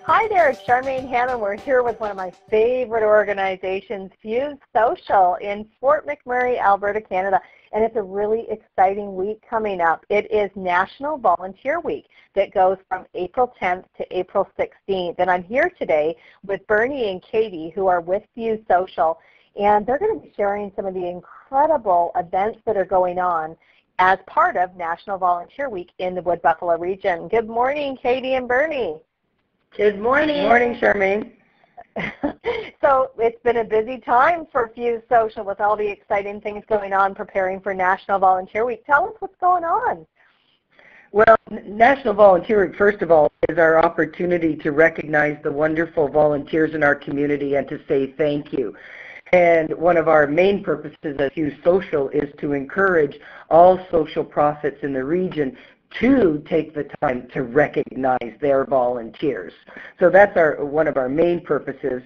Hi there, it's Charmaine Hannon. We're here with one of my favorite organizations, FuseSocial, in Fort McMurray, Alberta, Canada. And it's a really exciting week coming up. It is National Volunteer Week that goes from April 10th to April 16th. And I'm here today with Bernie and Katie, who are with FuseSocial. And they're going to be sharing some of the incredible events that are going on as part of National Volunteer Week in the Wood Buffalo region. Good morning, Katie and Bernie. Good morning. Good morning, Charmaine. So it's been a busy time for FuseSocial with all the exciting things going on preparing for National Volunteer Week. Tell us what's going on. Well, National Volunteer Week, first of all, is our opportunity to recognize the wonderful volunteers in our community and to say thank you. And one of our main purposes at FuseSocial is to encourage all social profits in the region to take the time to recognize their volunteers. So that's one of our main purposes.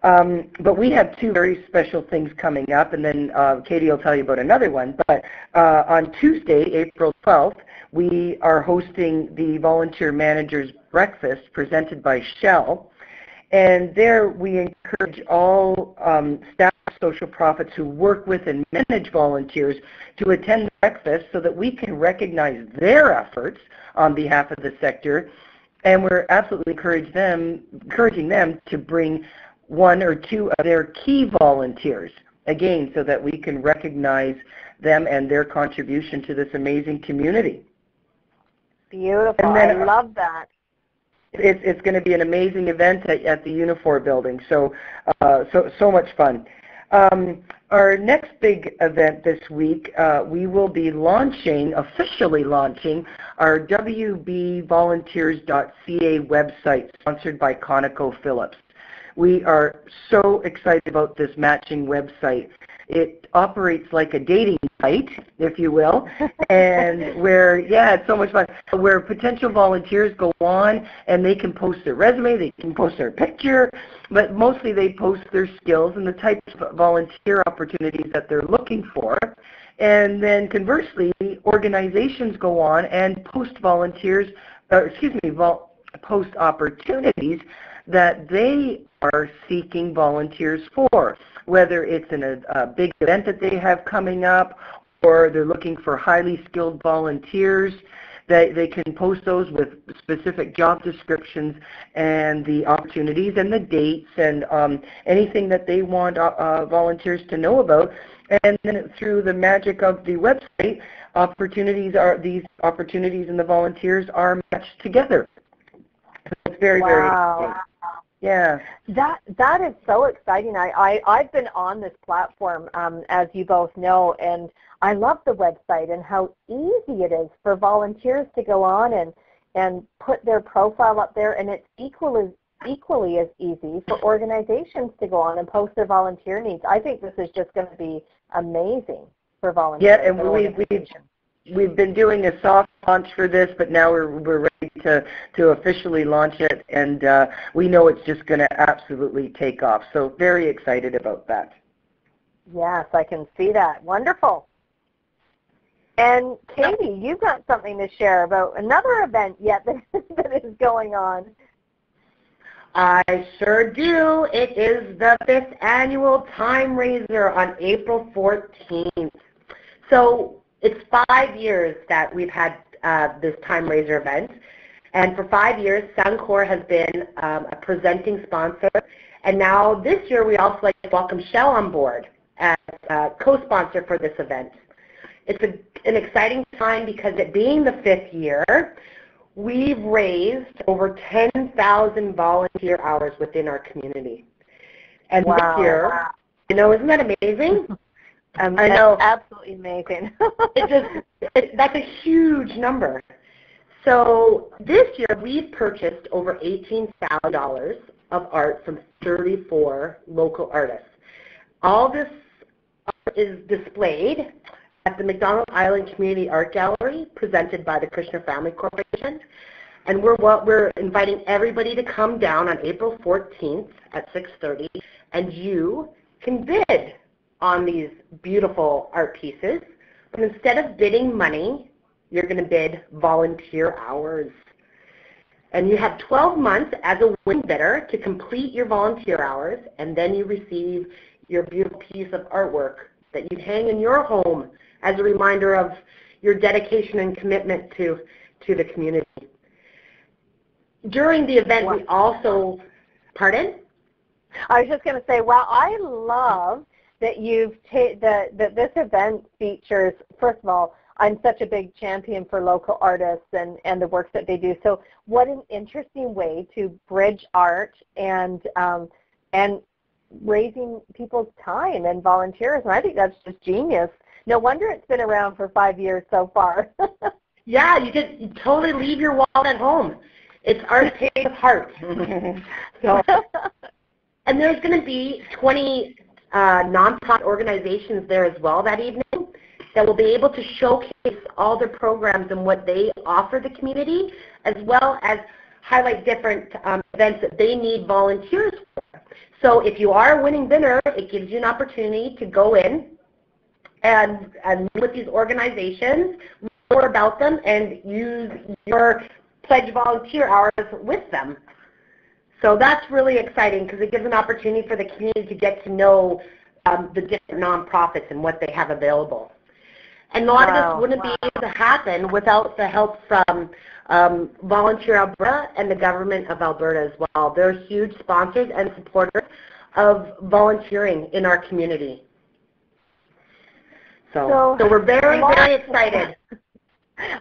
But we have two very special things coming up, and then Katie will tell you about another one. But on Tuesday, April 12th, we are hosting the Volunteer Managers Breakfast presented by Shell. And there we encourage all staff social profits who work with and manage volunteers to attend the breakfast so that we can recognize their efforts on behalf of the sector. And we're absolutely encouraging them to bring one or two of their key volunteers, again, so that we can recognize them and their contribution to this amazing community. Beautiful. And then, I love that. It's going to be an amazing event at the Unifor building, so much fun. Our next big event this week, we will be officially launching our wbvolunteers.ca website, sponsored by ConocoPhillips. We are so excited about this matching website. It operates like a dating site, if you will, and it's so much fun, where potential volunteers go on and they can post their resume, they can post their picture, but mostly they post their skills and the types of volunteer opportunities that they're looking for. And then conversely, organizations go on and post post opportunities that they are seeking volunteers for, whether it's in a big event that they have coming up or they're looking for highly skilled volunteers. They can post those with specific job descriptions and the opportunities and the dates and anything that they want volunteers to know about. And then through the magic of the website, these opportunities and the volunteers are matched together. It's very, very exciting. Yeah. That is so exciting. I've been on this platform, as you both know, and I love the website and how easy it is for volunteers to go on and put their profile up there, and it's equally as easy for organizations to go on and post their volunteer needs. I think this is just going to be amazing for volunteers. Yeah, and we've been doing a soft launch for this, but now we're ready to officially launch it, and we know it's just going to absolutely take off. So very excited about that. Yes, I can see that. Wonderful. And Katie, you've got something to share about another event yet that is going on. I sure do. It is the 5th annual Time Raiser on April 14th. So it's 5 years that we've had this Time Raiser event. And for 5 years, Suncor has been a presenting sponsor. And now this year, we also like to welcome Shell on board as a co-sponsor for this event. It's an exciting time because it being the 5th year, we've raised over 10,000 volunteer hours within our community. And this year, isn't that amazing? I know. Absolutely amazing. That's a huge number. So this year, we've purchased over $18,000 of art from 34 local artists. All this art is displayed at the McDonald Island Community Art Gallery, presented by the Kushner Family Corporation. And we're inviting everybody to come down on April 14th at 6:30, and you can bid on these beautiful art pieces. But instead of bidding money, you're going to bid volunteer hours. And you have 12 months as a win bidder to complete your volunteer hours, and then you receive your beautiful piece of artwork that you hang in your home as a reminder of your dedication and commitment to the community. During the event, we also, pardon? I was just going to say, well, I love that that this event features, first of all, I'm such a big champion for local artists and the work that they do. So what an interesting way to bridge art and raising people's time and volunteers. And I think that's just genius. No wonder it's been around for 5 years so far. Yeah, you totally leave your wallet at home. It's art paid with heart. So, and there's going to be 20 nonprofit organizations there as well that evening that will be able to showcase all their programs and what they offer the community, as well as highlight different events that they need volunteers for. So if you are a winning bidder, it gives you an opportunity to go in and meet with these organizations, learn more about them, and use your pledge volunteer hours with them. So that's really exciting because it gives an opportunity for the community to get to know the different nonprofits and what they have available. And a lot of this wouldn't be able to happen without the help from Volunteer Alberta and the Government of Alberta as well. They're huge sponsors and supporters of volunteering in our community. So we're very, very excited.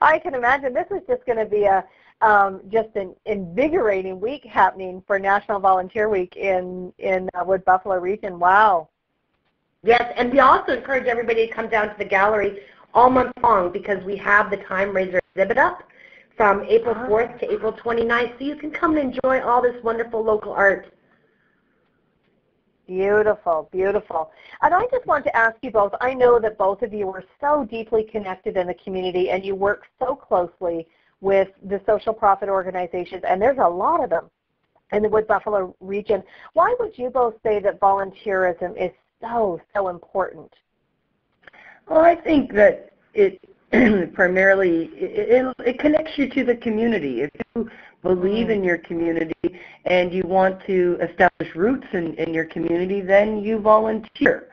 I can imagine this is just going to be just an invigorating week happening for National Volunteer Week in Wood Buffalo region. Wow. Yes, and we also encourage everybody to come down to the gallery all month long because we have the Time Raiser exhibit up from April 4th to April 29th, so you can come and enjoy all this wonderful local art. Beautiful, beautiful. And I just want to ask you both, I know that both of you are so deeply connected in the community and you work so closely with the social profit organizations, and there's a lot of them in the Wood Buffalo region. Why would you both say that volunteerism is so important? Well, I think that it primarily, it connects you to the community. If you believe in your community and you want to establish roots in your community, then you volunteer.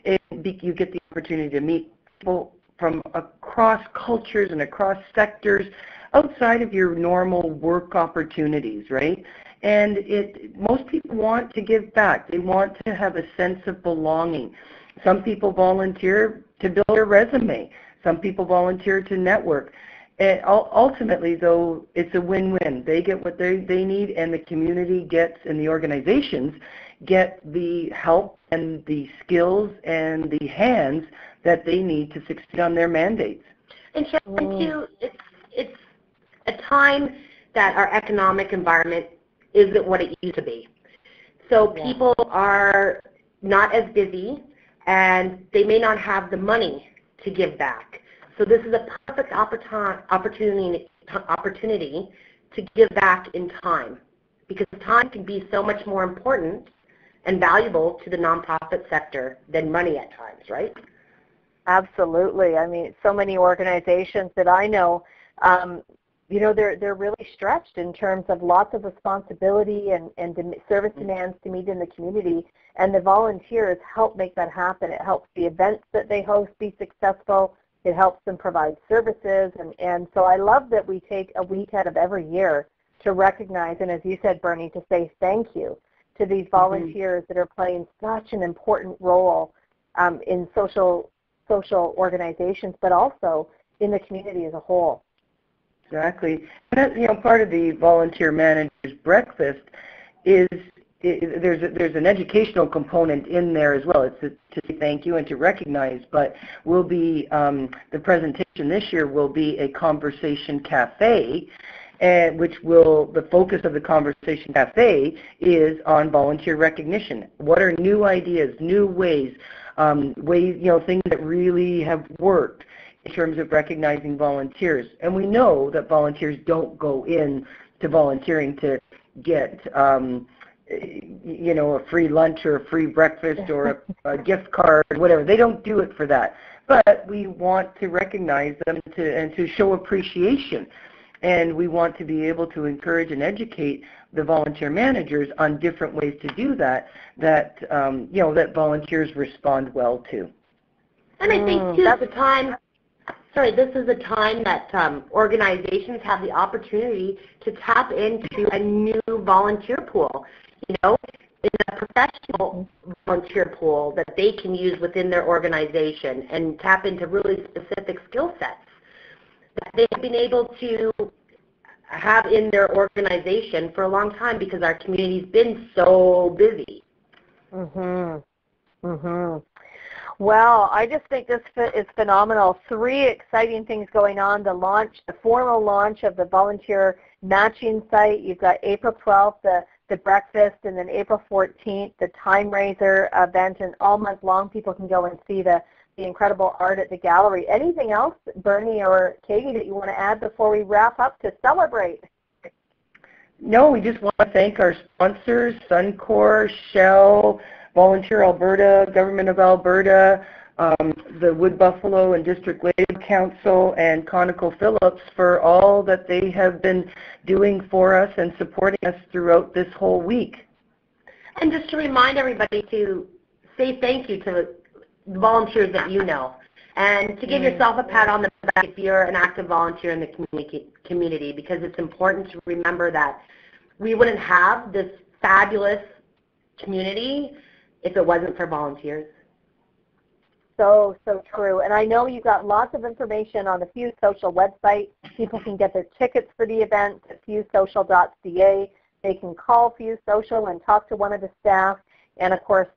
You get the opportunity to meet people from across cultures and across sectors outside of your normal work opportunities, right? And most people want to give back. They want to have a sense of belonging. Some people volunteer to build their resume. Some people volunteer to network. And ultimately, though, it's a win-win. They get what they need, and the community gets, and the organizations get the help and the skills and the hands that they need to succeed on their mandates. And Sharon, too, it's a time that our economic environment isn't what it used to be. So people are not as busy, and they may not have the money to give back. So this is a perfect opportunity to give back in time, because time can be so much more important and valuable to the nonprofit sector than money at times, right? Absolutely. I mean, so many organizations that I know, you know, they're really stretched in terms of lots of responsibility and service demands to meet in the community, and the volunteers help make that happen. It helps the events that they host be successful. It helps them provide services, and so I love that we take a week out of every year to recognize, and as you said, Bernie, to say thank you to these volunteers that are playing such an important role in social organizations, but also in the community as a whole. Exactly. And that, part of the volunteer manager's breakfast is there's an educational component in there as well. It's to say thank you and to recognize, but will be the presentation this year will be a conversation cafe, the focus of the conversation cafe is on volunteer recognition. What are new ideas, new ways, things that really have worked in terms of recognizing volunteers? And we know that volunteers don't go in to volunteering to get a free lunch or a free breakfast or a gift card, whatever. They don't do it for that. But we want to recognize them and to show appreciation. and we want to be able to encourage and educate the volunteer managers on different ways to do that, that that volunteers respond well to. And I think too, this is a time that organizations have the opportunity to tap into a new volunteer pool. In a professional volunteer pool that they can use within their organization and tap into really specific skill sets that they've been able to have in their organization for a long time because our community's been so busy. Well, I just think this is phenomenal. 3 exciting things going on. The formal launch of the volunteer matching site. You've got April 12th, the breakfast, and then April 14th, the Time Raiser event, and all month long people can go and see the incredible art at the gallery. Anything else, Bernie or Katie, that you want to add before we wrap up to celebrate? No, we just want to thank our sponsors, Suncor, Shell, Volunteer Alberta, Government of Alberta, the Wood Buffalo and District Labor Council, and ConocoPhillips for all that they have been doing for us and supporting us throughout this whole week. And just to remind everybody to say thank you to the volunteers that you know, and to give yourself a pat on the back if you're an active volunteer in the community, because it's important to remember that we wouldn't have this fabulous community if it wasn't for volunteers. So true. And I know you've got lots of information on the FuseSocial website. People can get their tickets for the event at FuseSocial.ca. They can call FuseSocial and talk to one of the staff. And, of course,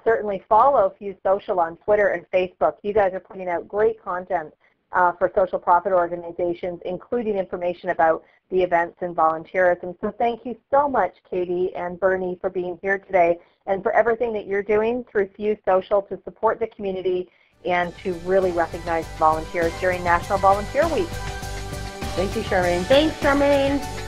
certainly follow FuseSocial on Twitter and Facebook. You guys are putting out great content for social profit organizations, including information about the events and volunteerism. So thank you so much, Katie and Bernie, for being here today and for everything that you're doing through FuseSocial to support the community and to really recognize volunteers during National Volunteer Week. Thank you, Charmaine. Thanks, Charmaine.